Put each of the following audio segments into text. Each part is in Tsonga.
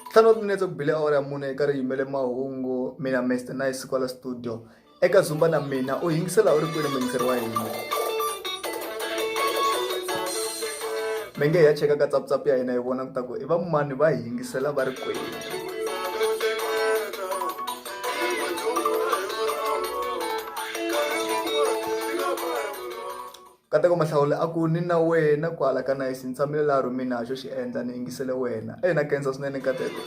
Ntlhanu minutes ku bile awara ya mune eka ri yimele mahungu mina Mr Nice kwala studio eka Zumba na mina u yingisela u ri kwini muyingiseri wa hina mi nge hi ya cheka ka WhatsApp ya hina hi vona ku ta ku i va mani va hi yingisela va ri kwini kateko mahlawule a ku ni na wena kwala ka Nice ni tshamile laha ro mina xo xi endla ni yingisele wena na kensa swinene kateko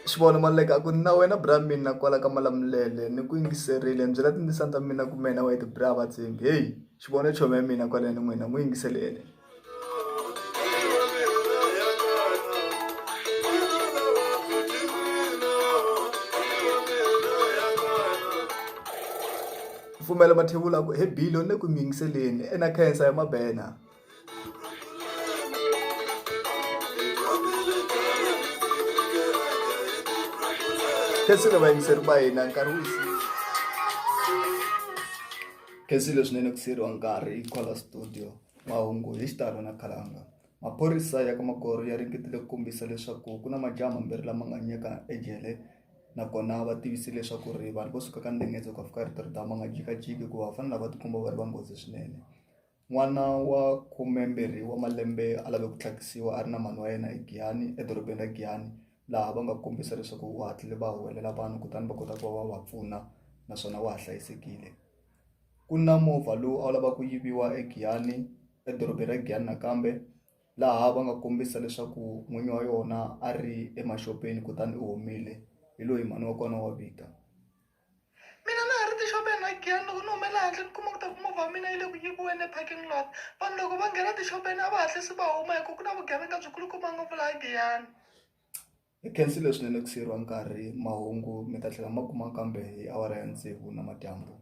xivono maleka a ku na wena bra mina kwala ka Malamulele ni ku yingiserile byela tindzisana ta mina ku mena wa ti bra vatsengi heyi xivono chome ya mina kwaleni n'wina n'wi yingiseleni pfumela mathevula ku he bilo ni ku mi yingiseleni na khensa ya mabena khensile vayingiseri va hina nkarhi wisi khensile swinene ku siyeriwa nkarhi kwala studio mahungu hi xitalo na khalanga maphorisa ya ka Makoro ya ringetile ku kombisa leswaku ku na majaha mambirhi lama nga nyeka ejele nakona va tivisile leswaku ri vanhu vo suka ka Ndengedze ku fika Rotterdam nga jikajiki ku va fanele va tikomba va ri va nghozi swinene n'wana wa 12 wa malembe a lave ku tlhakisiwa a ri na mani wa yena eGiyani edorobeni ra Giyani laha va nga kombisa leswaku u hatlile va huwelela vanhu kutani va kota ku va va pfuna naswona wa ha hlayisekile ku na movha lowu a wu lava ku yiviwa eGiyani edorobeni ra Giyani nakambe laha va nga kombisa leswaku n'winyi wa yona a ri emaxopeni kutani u humile hi loyi mhani wa kona wa vika mina na ha ri tixopeni na Giyani loko ni humela handle ni kuma ku ta ku movha wa mina yi le ku yiviweni eparking lot vanhu loko va nghena tixopeni a va hatlisi va huma hi ku na vugevenga byikulukumba ngopfu laha Giyani hi khensile swinene ku siyeriwa nkarhi mahungu mi ta tlhela ma kuma kambe hi awara ya 6 namadyambu